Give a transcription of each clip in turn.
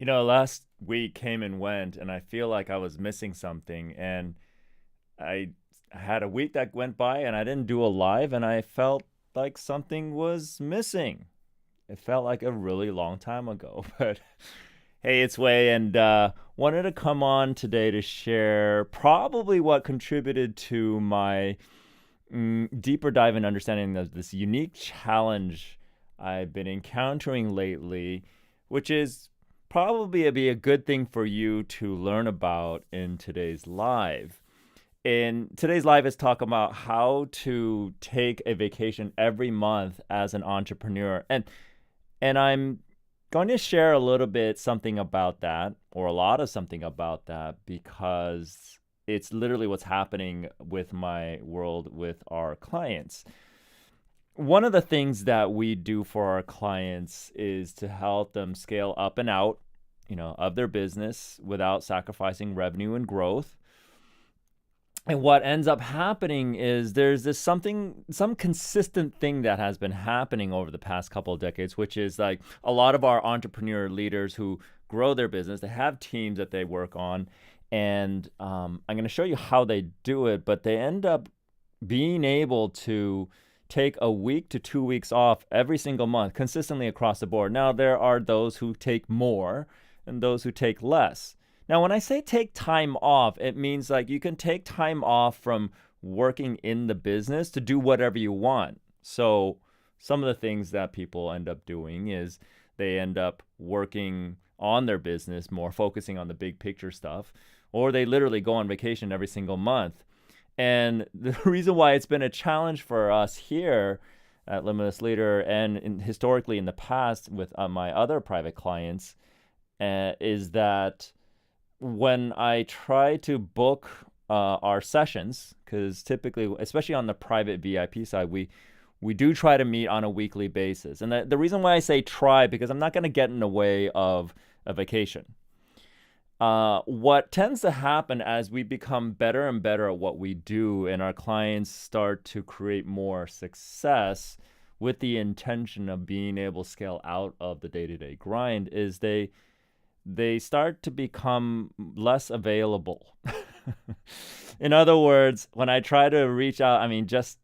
Last week came and went, and I feel like I was missing something. And I had a week that went by, and I didn't do a live, and I felt like something was missing. It felt like a really long time ago. But hey, it's Wei, and wanted to come on today to share probably what contributed to my deeper dive in understanding of this unique challenge I've been encountering lately, which is probably be a good thing for you to learn about in today's live. In today's live is talk about how to take a vacation every month as an entrepreneur. And I'm going to share a little bit something about that, or a lot of something about that, because it's literally what's happening with my world with our clients. One of the things that we do for our clients is to help them scale up and out, of their business without sacrificing revenue and growth. And what ends up happening is there's some consistent thing that has been happening over the past couple of decades, which is like a lot of our entrepreneur leaders who grow their business, they have teams that they work on. And I'm going to show you how they do it, but they end up being able to take a week to 2 weeks off every single month consistently across the board. Now, there are those who take more and those who take less. Now, when I say take time off, it means like you can take time off from working in the business to do whatever you want. So some of the things that people end up doing is they end up working on their business more, focusing on the big picture stuff, or they literally go on vacation every single month. And the reason why it's been a challenge for us here at Limitless Leader and historically in the past with my other private clients is that when I try to book our sessions, because typically, especially on the private VIP side, we do try to meet on a weekly basis. And the reason why I say try, because I'm not going to get in the way of a vacation. What tends to happen as we become better and better at what we do and our clients start to create more success with the intention of being able to scale out of the day-to-day grind is they start to become less available. In other words, when I try to reach out, just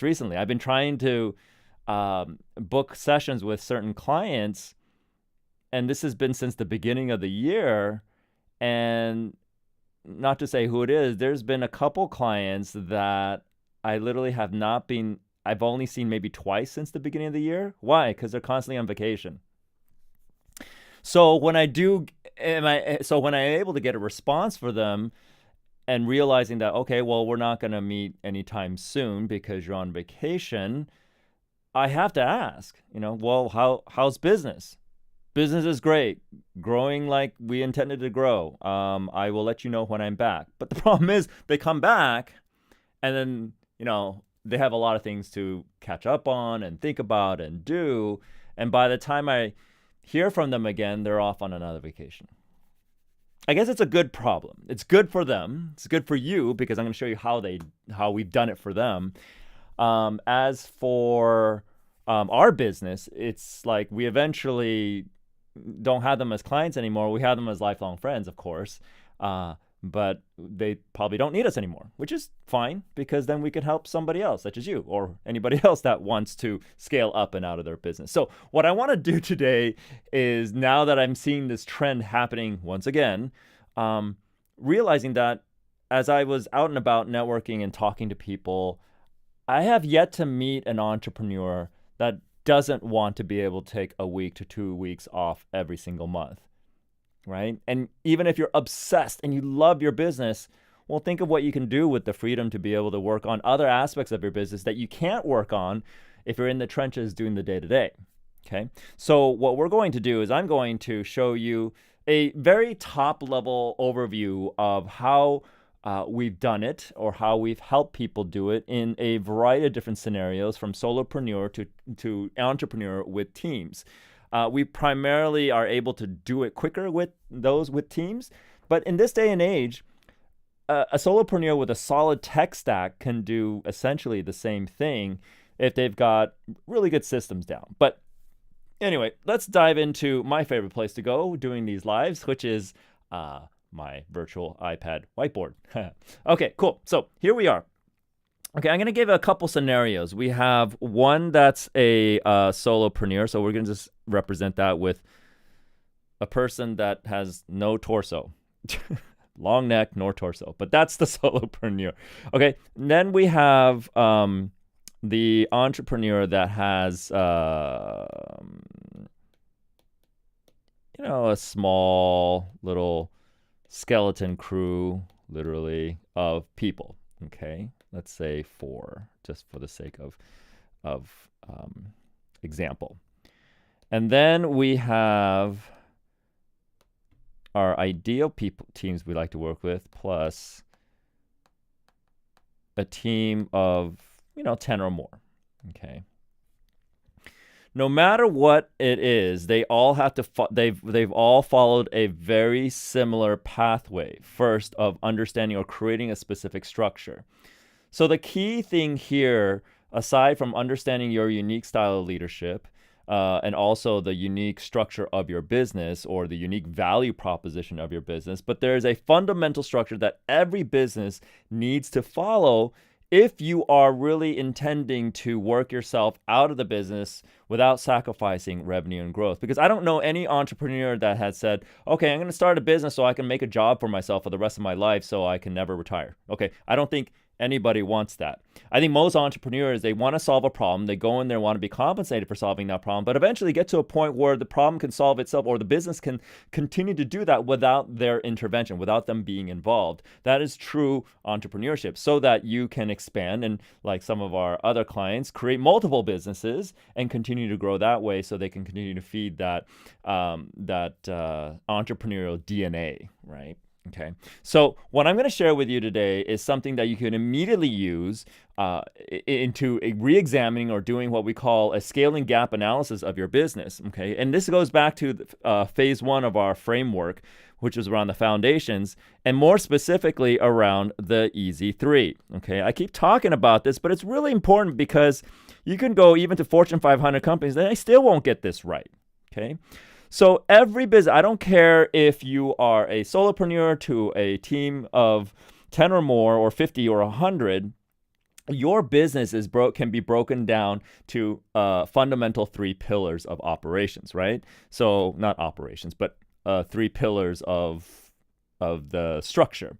recently, I've been trying to book sessions with certain clients, and this has been since the beginning of the year. And not to say who it is, there's been a couple clients that I literally I've only seen maybe twice since the beginning of the year. Why? Because they're constantly on vacation. So when I'm able to get a response for them and realizing that, okay, well, we're not going to meet anytime soon because you're on vacation, I have to ask, well, how's business? Business is great, growing like we intended to grow. I will let you know when I'm back. But the problem is they come back and then, they have a lot of things to catch up on and think about and do. And by the time I hear from them again, they're off on another vacation. I guess it's a good problem. It's good for them. It's good for you because I'm going to show you how we've done it for them. As for our business, it's like we eventually don't have them as clients anymore. We have them as lifelong friends, of course, but they probably don't need us anymore, which is fine because then we can help somebody else, such as you or anybody else that wants to scale up and out of their business. So what I want to do today is, now that I'm seeing this trend happening once again, realizing that as I was out and about networking and talking to people, I have yet to meet an entrepreneur that doesn't want to be able to take a week to 2 weeks off every single month, right? And even if you're obsessed and you love your business, well, think of what you can do with the freedom to be able to work on other aspects of your business that you can't work on if you're in the trenches doing the day-to-day, okay? So what we're going to do is I'm going to show you a very top-level overview of how we've done it, or how we've helped people do it in a variety of different scenarios, from solopreneur to entrepreneur with teams. We primarily are able to do it quicker with those with teams, but in this day and age, a solopreneur with a solid tech stack can do essentially the same thing if they've got really good systems down. But Anyway, let's dive into my favorite place to go doing these lives, which is my virtual iPad whiteboard. Okay, cool. So here we are. Okay, I'm going to give a couple scenarios. We have one that's a solopreneur. So we're going to just represent that with a person that has no torso. Long neck, nor torso. But that's the solopreneur. Okay, and then we have the entrepreneur that has, a small little skeleton crew, literally, of people. Okay, let's say 4, just for the sake of example. And then we have our ideal teams we like to work with, plus a team of 10 or more. Okay. No matter what it is, they all have to they've all followed a very similar pathway, first of understanding or creating a specific structure. So the key thing here, aside from understanding your unique style of leadership, and also the unique structure of your business or the unique value proposition of your business, but there is a fundamental structure that every business needs to follow if you are really intending to work yourself out of the business without sacrificing revenue and growth. Because I don't know any entrepreneur that has said, okay, I'm going to start a business so I can make a job for myself for the rest of my life so I can never retire. Okay, I don't think anybody wants that. I think most entrepreneurs, they want to solve a problem. They go in there and want to be compensated for solving that problem, but eventually get to a point where the problem can solve itself or the business can continue to do that without their intervention, without them being involved. That is true entrepreneurship, so that you can expand and, like some of our other clients, create multiple businesses and continue to grow that way so they can continue to feed that entrepreneurial DNA, right? Okay, so what I'm going to share with you today is something that you can immediately use into re-examining or doing what we call a scaling gap analysis of your business. Okay, and this goes back to phase 1 of our framework, which was around the foundations, and more specifically around the Easy 3. Okay, I keep talking about this, but it's really important because you can go even to Fortune 500 companies and they still won't get this right. Okay. So every business, I don't care if you are a solopreneur to a team of 10 or more or 50 or 100, your business can be broken down to fundamental 3 pillars of operations, right? So not operations, but 3 pillars of the structure.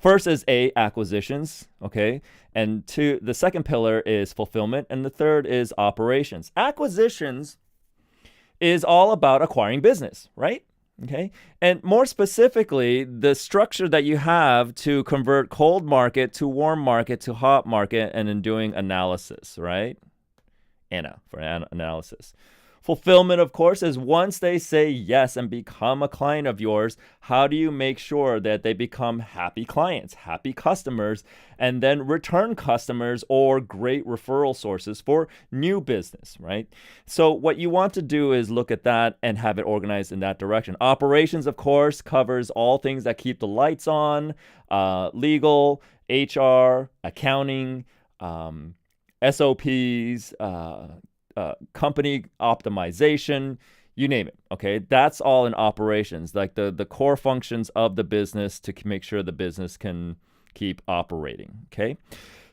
First is acquisitions, okay? And the second pillar is fulfillment, and the third is operations. Acquisitions is all about acquiring business, right? Okay. And more specifically, the structure that you have to convert cold market to warm market to hot market, and in doing analysis, right? Analysis. Fulfillment, of course, is once they say yes and become a client of yours, how do you make sure that they become happy clients, happy customers, and then return customers or great referral sources for new business, right? So what you want to do is look at that and have it organized in that direction. Operations, of course, covers all things that keep the lights on, legal, HR, accounting, SOPs, company optimization, you name it. Okay, that's all in operations, like the core functions of the business to make sure the business can keep operating. Okay,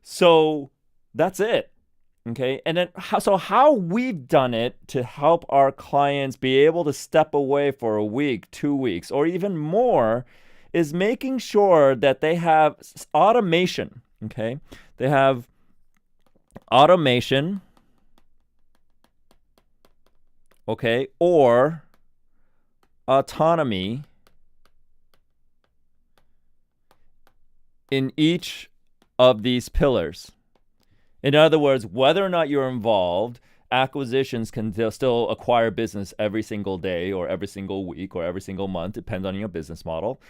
so that's it. Okay, and then how we've done it to help our clients be able to step away for a week, 2 weeks, or even more, is making sure that they have automation. Okay, they have automation. Okay, or autonomy in each of these pillars. In other words, whether or not you're involved, acquisitions can still acquire business every single day or every single week or every single month, depends on your business model.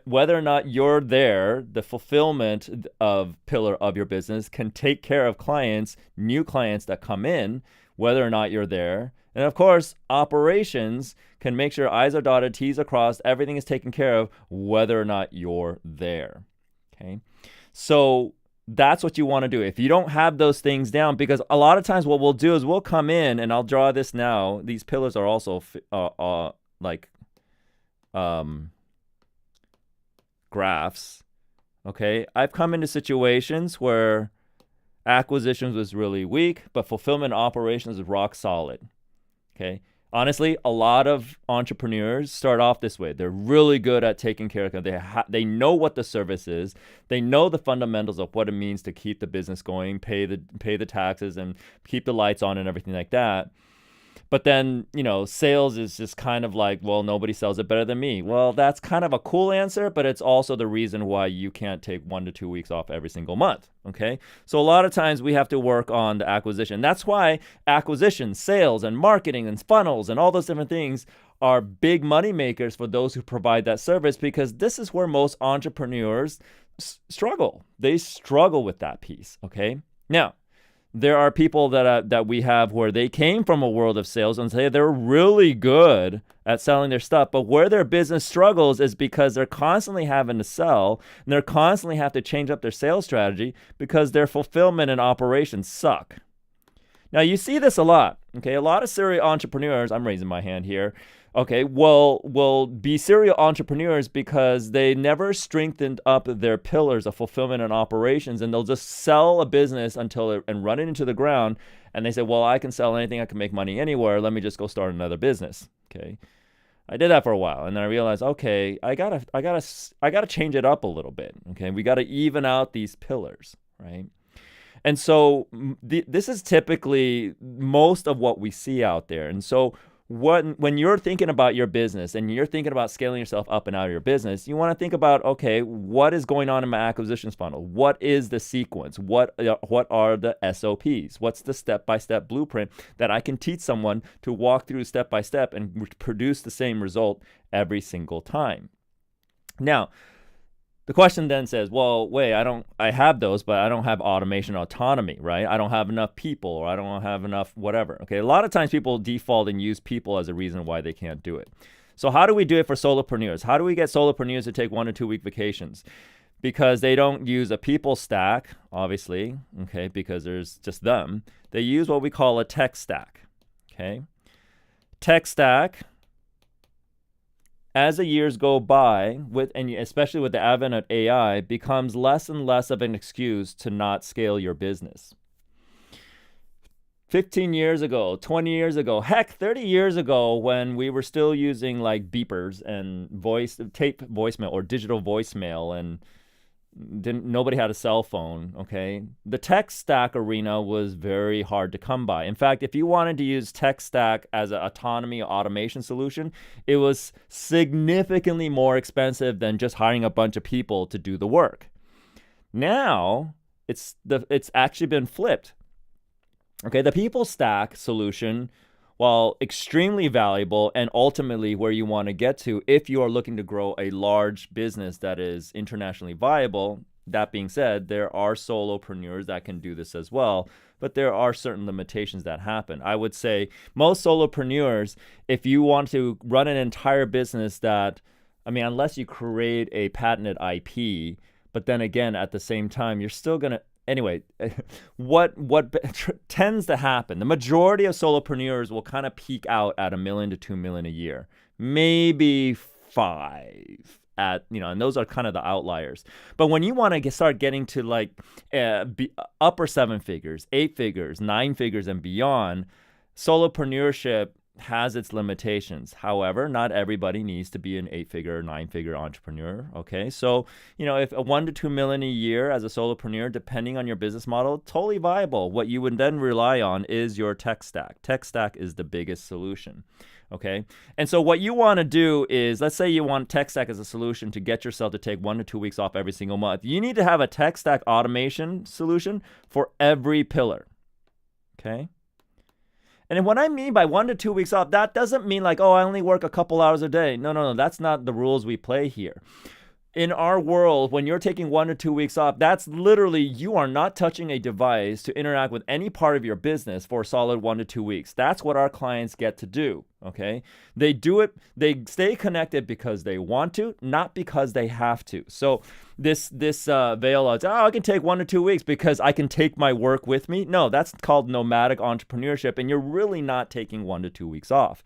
Whether or not you're there, the fulfillment of pillar of your business can take care of clients, new clients that come in, whether or not you're there. And of course, operations can make sure I's are dotted, T's are crossed, everything is taken care of, whether or not you're there. Okay. So That's what you want to do. If you don't have those things down, because a lot of times what we'll do is we'll come in, and I'll draw this now. These pillars are also like graphs. Okay, I've come into situations where acquisitions was really weak, but fulfillment operations is rock solid. Okay. Honestly, a lot of entrepreneurs start off this way. They're really good at taking care of it. They know what the service is. They know the fundamentals of what it means to keep the business going, pay the taxes, and keep the lights on and everything like that. But then, sales is just kind of like, well, nobody sells it better than me. Well, that's kind of a cool answer, but it's also the reason why you can't take 1 to 2 weeks off every single month. Okay. So a lot of times we have to work on the acquisition. That's why acquisition, sales, and marketing and funnels and all those different things are big money makers for those who provide that service, because this is where most entrepreneurs struggle. They struggle with that piece. Okay. Now, there are people that we have where they came from a world of sales and say they're really good at selling their stuff, but where their business struggles is because they're constantly having to sell, and they're constantly have to change up their sales strategy because their fulfillment and operations suck. Now, you see this a lot. Okay, a lot of serial entrepreneurs, I'm raising my hand here, okay, will be serial entrepreneurs because they never strengthened up their pillars of fulfillment and operations, and they'll just sell a business and run it into the ground, and they say, well, I can sell anything, I can make money anywhere, let me just go start another business. Okay, I did that for a while, and then I realized, okay, I gotta change it up a little bit. Okay, we gotta even out these pillars, right? And so this is typically most of what we see out there. And so when you're thinking about your business and you're thinking about scaling yourself up and out of your business, you want to think about, okay, what is going on in my acquisitions funnel? What is the sequence? What are the SOPs? What's the step-by-step blueprint that I can teach someone to walk through step by step and produce the same result every single time? Now, the question then says, well, wait, I have those, but I don't have automation autonomy, right? I don't have enough people, or I don't have enough whatever. Okay, a lot of times people default and use people as a reason why they can't do it. So how do we do it for solopreneurs? How do we get solopreneurs to take 1 to 2 week vacations? Because they don't use a people stack, obviously, okay, because there's just them. They use what we call a tech stack, okay? Tech stack, as the years go by, and especially with the advent of AI, becomes less and less of an excuse to not scale your business. 15 years ago, 20 years ago, heck, 30 years ago, when we were still using like beepers and tape voicemail or digital voicemail, and nobody had a cell phone, okay? The tech stack arena was very hard to come by. In fact, if you wanted to use tech stack as an autonomy automation solution, it was significantly more expensive than just hiring a bunch of people to do the work. Now, it's actually been flipped. Okay, the people stack solution, while extremely valuable and ultimately where you want to get to if you are looking to grow a large business that is internationally viable. That being said, there are solopreneurs that can do this as well, but there are certain limitations that happen. I would say most solopreneurs, if you want to run an entire business unless you create a patented IP, but then again, at the same time, you're still going to, anyway, what tends to happen, the majority of solopreneurs will kind of peak out at $1 million to $2 million a year, maybe 5 and those are kind of the outliers. But when you want to start getting to like upper 7 figures, 8 figures, 9 figures and beyond, solopreneurship has its limitations. However, not everybody needs to be an 8-figure or 9-figure entrepreneur. Okay, so if a 1 to 2 million a year as a solopreneur, depending on your business model, totally viable. What you would then rely on is your tech stack. Tech stack is the biggest solution. Okay, and so what you want to do is, let's say you want tech stack as a solution to get yourself to take 1 to 2 weeks off every single month. You need to have a tech stack automation solution for every pillar. Okay. And what I mean by 1 to 2 weeks off, that doesn't mean like, oh, I only work a couple hours a day. No. That's not the rules we play here. in our world, when you're taking 1 to 2 weeks off, that's literally, you are not touching a device to interact with any part of your business for a solid 1 to 2 weeks. That's what our clients get to do. Okay. They do it, they stay connected because they want to, not because they have to. So this veil of, I can take 1 to 2 weeks because I can take my work with me. No, that's called nomadic entrepreneurship. And you're really not taking 1 to 2 weeks off.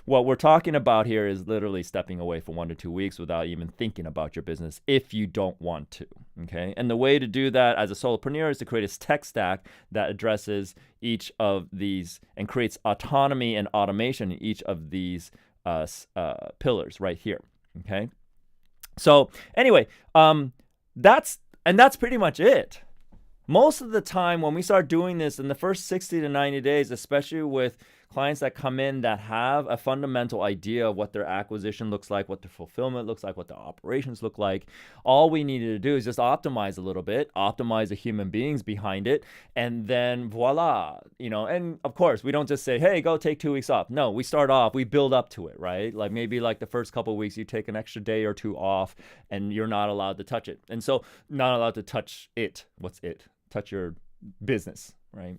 What we're talking about here is literally stepping away for 1 to 2 weeks without even thinking about your business if you don't want to. Okay. And the way to do that as a solopreneur is to create a tech stack that addresses each of these and creates autonomy and automation in each of these pillars right here. Okay. So anyway, that's pretty much it. Most of the time when we start doing this in the first 60 to 90 days, especially with clients that come in that have a fundamental idea of what their acquisition looks like, what their fulfillment looks like, what their operations look like, all we needed to do is just optimize a little bit, optimize the human beings behind it, and then voila, and of course, we don't just say, hey, go take 2 weeks off. No, we start off, we build up to it, right? Like maybe like the first couple of weeks, you take an extra day or two off and you're not allowed to touch it. And so not allowed to touch it. What's it? Touch your business, right?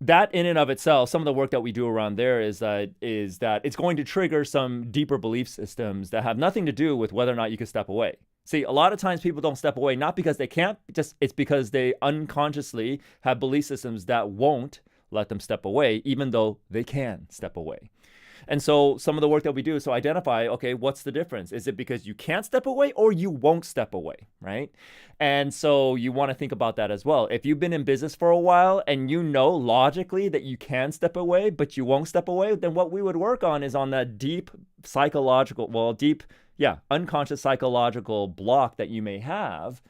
That in and of itself, some of the work that we do around there is that it's going to trigger some deeper belief systems that have nothing to do with whether or not you can step away. See, a lot of times people don't step away, not because they can't, it's because they unconsciously have belief systems that won't let them step away, even though they can step away. And so some of the work that we do is to identify, okay, what's the difference? Is it because you can't step away or you won't step away, right? And so you want to think about that as well. If you've been in business for a while and you know logically that you can step away, but you won't step away, then what we would work on is on that deep psychological, unconscious psychological block that you may have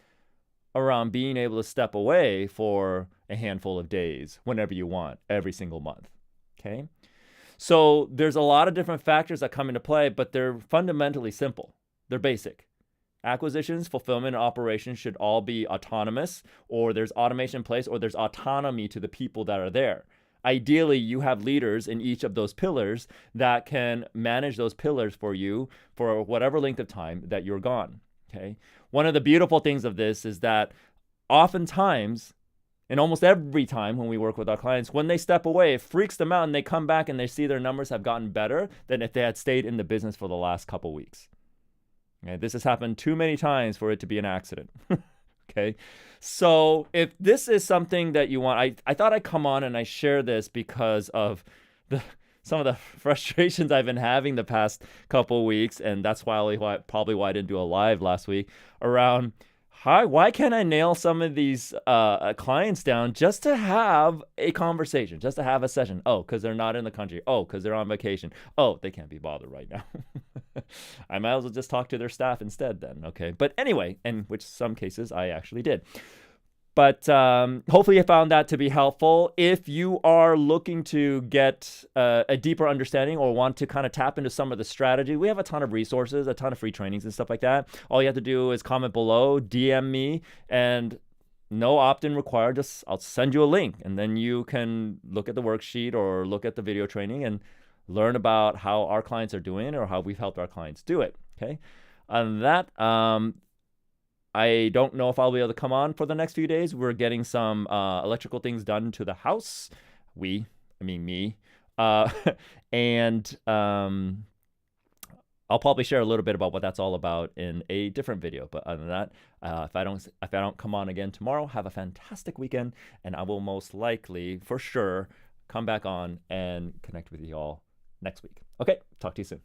around being able to step away for a handful of days, whenever you want, every single month, okay? So there's a lot of different factors that come into play, but they're fundamentally simple. They're basic. Acquisitions, fulfillment, and operations should all be autonomous, or there's automation in place, or there's autonomy to the people that are there. Ideally, you have leaders in each of those pillars that can manage those pillars for you for whatever length of time that you're gone. Okay. One of the beautiful things of this is that oftentimes, and almost every time when we work with our clients, when they step away, it freaks them out and they come back and they see their numbers have gotten better than if they had stayed in the business for the last couple weeks. Okay, this has happened too many times for it to be an accident. Okay, so if this is something that you want, I thought I'd come on and I share this because of some of the frustrations I've been having the past couple weeks, and that's probably why I didn't do a live last week around, why can't I nail some of these clients down just to have a conversation, just to have a session? Oh, because they're not in the country. Oh, because they're on vacation. Oh, they can't be bothered right now. I might as well just talk to their staff instead then, okay? But anyway, in which some cases I actually did. But hopefully you found that to be helpful. If you are looking to get a deeper understanding or want to kind of tap into some of the strategy, we have a ton of resources, a ton of free trainings and stuff like that. All you have to do is comment below, DM me, and no opt-in required. I'll send you a link, and then you can look at the worksheet or look at the video training and learn about how our clients are doing or how we've helped our clients do it, okay? On that, I don't know if I'll be able to come on for the next few days. We're getting some electrical things done to the house. Me. And I'll probably share a little bit about what that's all about in a different video. But other than that, if I don't come on again tomorrow, have a fantastic weekend, and I will most likely, for sure, come back on and connect with you all next week. Okay, talk to you soon.